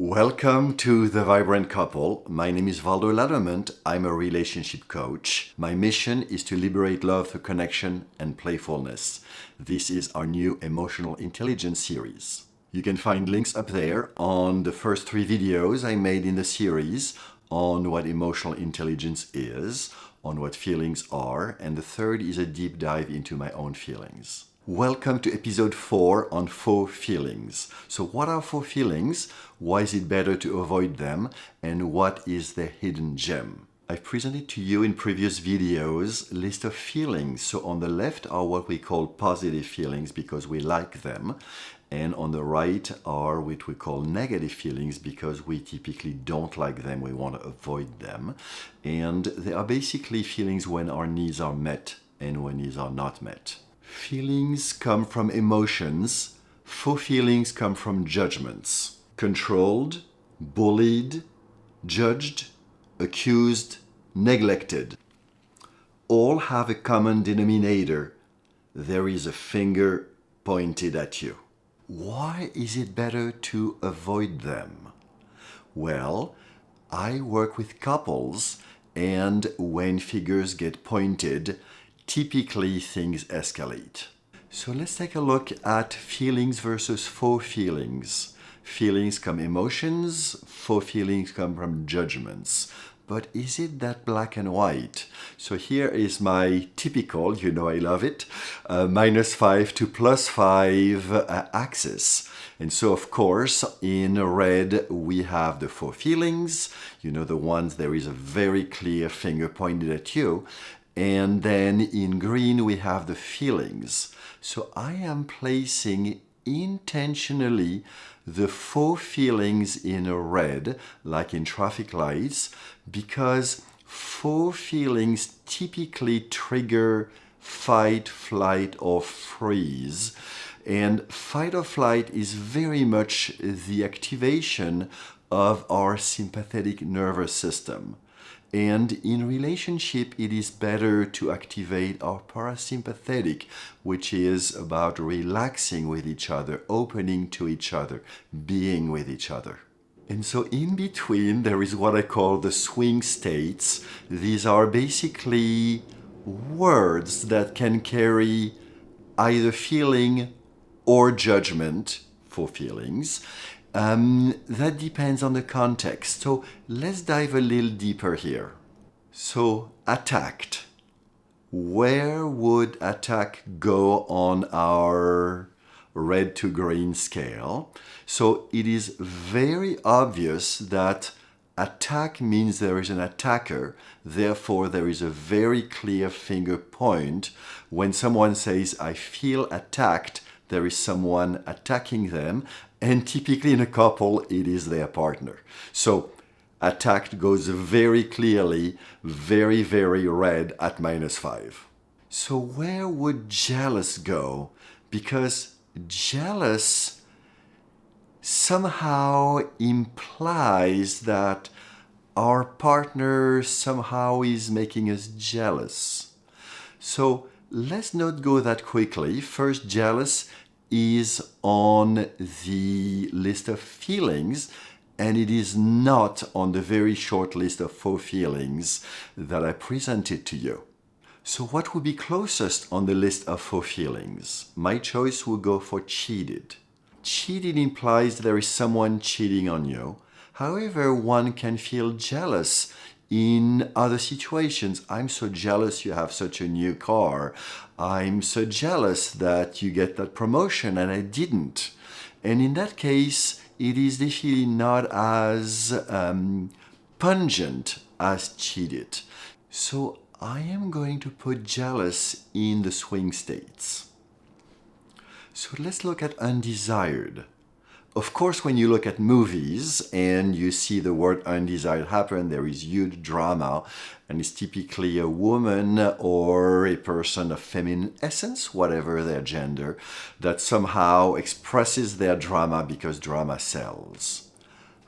Welcome to The Vibrant Couple. My name is Valdo Lallemand. I'm a relationship coach. My mission is to liberate love through connection and playfulness. This is our new emotional intelligence series. You can find links up there on the first 3 videos I made in the series on what emotional intelligence is, on what feelings are, and the third is a deep dive into my own feelings. Welcome to episode 4 on faux feelings. So what are faux feelings? Why is it better to avoid them? And what is the hidden gem? I've presented to you in previous videos a list of feelings. So on the left are what we call positive feelings because we like them. And on the right are what we call negative feelings because we typically don't like them, we want to avoid them. And they are basically feelings when our needs are met and when needs are not met. Feelings come from emotions. Faux feelings come from judgments. Controlled, bullied, judged, accused, neglected. All have a common denominator. There is a finger pointed at you. Why is it better to avoid them? Well, I work with couples, and when fingers get pointed, typically things escalate. So let's take a look at feelings versus faux feelings. Feelings come emotions, faux feelings come from judgments. But is it that black and white? So here is my typical, you know I love it, -5 to +5 axis. And so of course in red we have the faux feelings, you know the ones there is a very clear finger pointed at you. And then in green we have the feelings. So I am placing intentionally the faux feelings in red, like in traffic lights, because faux feelings typically trigger fight, flight, or freeze. And fight or flight is very much the activation of our sympathetic nervous system. And in relationship, it is better to activate our parasympathetic, which is about relaxing with each other, opening to each other, being with each other. And so in between, there is what I call the swing states. These are basically words that can carry either feeling or judgment for feelings. That depends on the context. So let's dive a little deeper here. So attacked. Where would attack go on our red to green scale? So it is very obvious that attack means there is an attacker. Therefore, there is a very clear finger point. When someone says, I feel attacked, there is someone attacking them. And typically in a couple, it is their partner. So attacked goes very clearly, very, very red at -5. So where would jealous go? Because jealous somehow implies that our partner somehow is making us jealous. So let's not go that quickly. First, jealous is on the list of feelings, and it is not on the very short list of faux feelings that I presented to you. So what would be closest on the list of faux feelings? My choice would go for cheated. Cheated implies there is someone cheating on you. However, one can feel jealous in other situations. I'm so jealous you have such a new car. I'm so jealous that you get that promotion and I didn't. And in that case, it is definitely not as pungent as cheated. So I am going to put jealous in the swing states. So let's look at undesired. Of course, when you look at movies and you see the word undesired happen, there is huge drama, and it's typically a woman or a person of feminine essence, whatever their gender, that somehow expresses their drama because drama sells.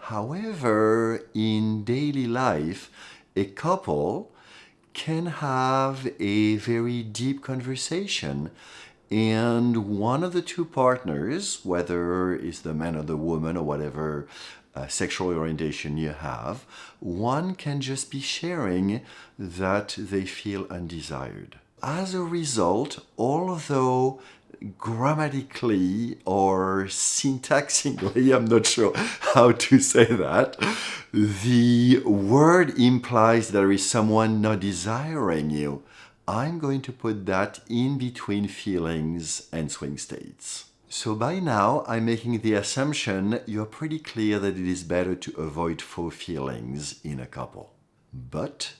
However, in daily life, a couple can have a very deep conversation. And one of the two partners, whether it's the man or the woman or whatever sexual orientation you have, one can just be sharing that they feel undesired. As a result, although grammatically or syntaxically, I'm not sure how to say that, the word implies there is someone not desiring you, I'm going to put that in between feelings and swing states. So by now, I'm making the assumption you're pretty clear that it is better to avoid faux feelings in a couple. But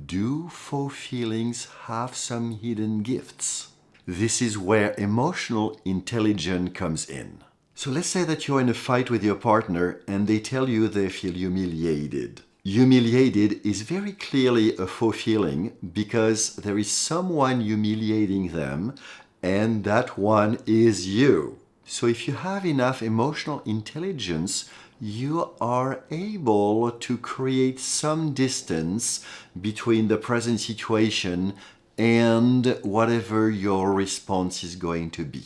do faux feelings have some hidden gifts? This is where emotional intelligence comes in. So let's say that you're in a fight with your partner and they tell you they feel humiliated. Humiliated is very clearly a faux feeling because there is someone humiliating them, and that one is you. So if you have enough emotional intelligence, you are able to create some distance between the present situation and whatever your response is going to be.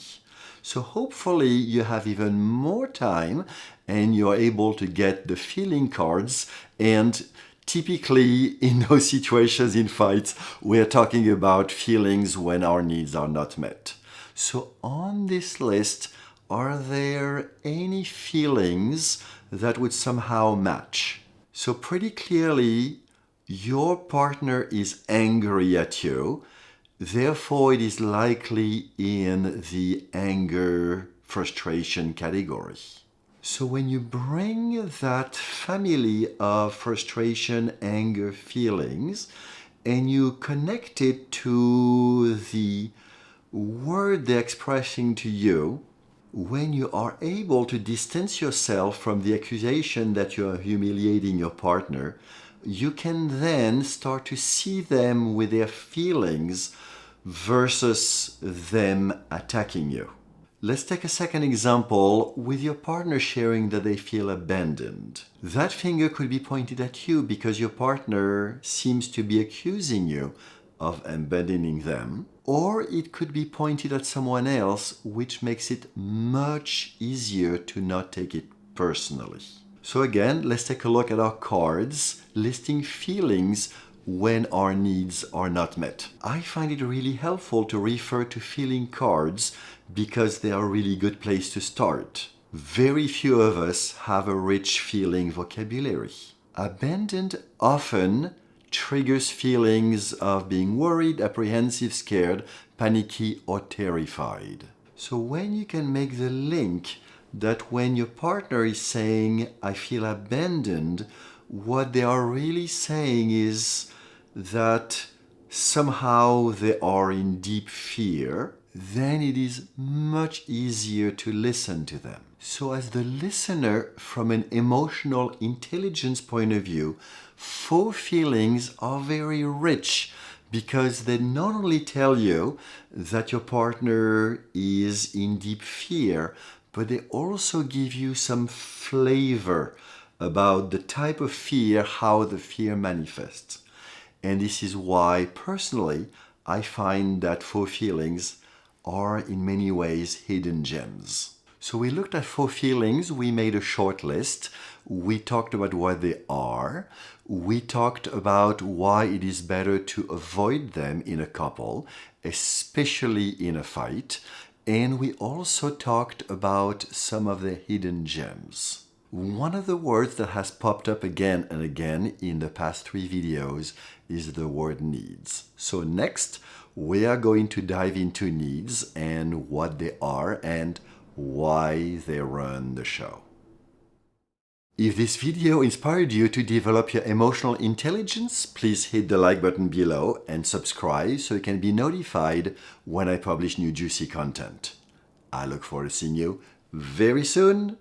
So hopefully you have even more time and you're able to get the feeling cards. And typically in those situations in fights, we're talking about feelings when our needs are not met. So on this list, are there any feelings that would somehow match? So pretty clearly, your partner is angry at you. Therefore, it is likely in the anger, frustration category. So when you bring that family of frustration, anger feelings, and you connect it to the word they're expressing to you, when you are able to distance yourself from the accusation that you are humiliating your partner, you can then start to see them with their feelings versus them attacking you. Let's take a second example with your partner sharing that they feel abandoned. That finger could be pointed at you because your partner seems to be accusing you of abandoning them, or it could be pointed at someone else, which makes it much easier to not take it personally. So again, let's take a look at our cards listing feelings when our needs are not met. I find it really helpful to refer to feeling cards because they are a really good place to start. Very few of us have a rich feeling vocabulary. Abandoned often triggers feelings of being worried, apprehensive, scared, panicky, or terrified. So when you can make the link that when your partner is saying, I feel abandoned, what they are really saying is that somehow they are in deep fear, then it is much easier to listen to them. So as the listener, from an emotional intelligence point of view, faux feelings are very rich because they not only tell you that your partner is in deep fear, but they also give you some flavor about the type of fear, how the fear manifests. And this is why, personally, I find that faux feelings are in many ways hidden gems. So we looked at faux feelings, we made a short list, we talked about what they are, we talked about why it is better to avoid them in a couple, especially in a fight, and we also talked about some of the hidden gems. One of the words that has popped up again and again in the past 3 videos is the word needs. So next, we are going to dive into needs and what they are and why they run the show. If this video inspired you to develop your emotional intelligence, please hit the like button below and subscribe so you can be notified when I publish new juicy content. I look forward to seeing you very soon.